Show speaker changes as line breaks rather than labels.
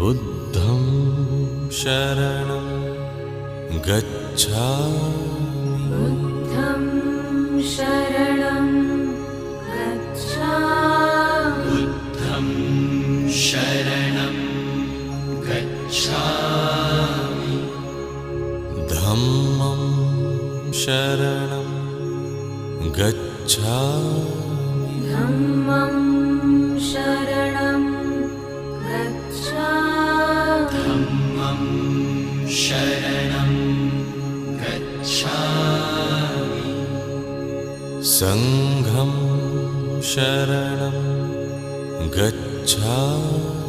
बुद्धं शरणं गच्छामि
बुद्धं शरणं गच्छामि
बुद्धं शरणं गच्छामि
धम्मं शरणं गच्छामि
धम्मं शरणं गच्छामि
धम्मं शरणं गच्छामि
संघं शरणं गच्छामि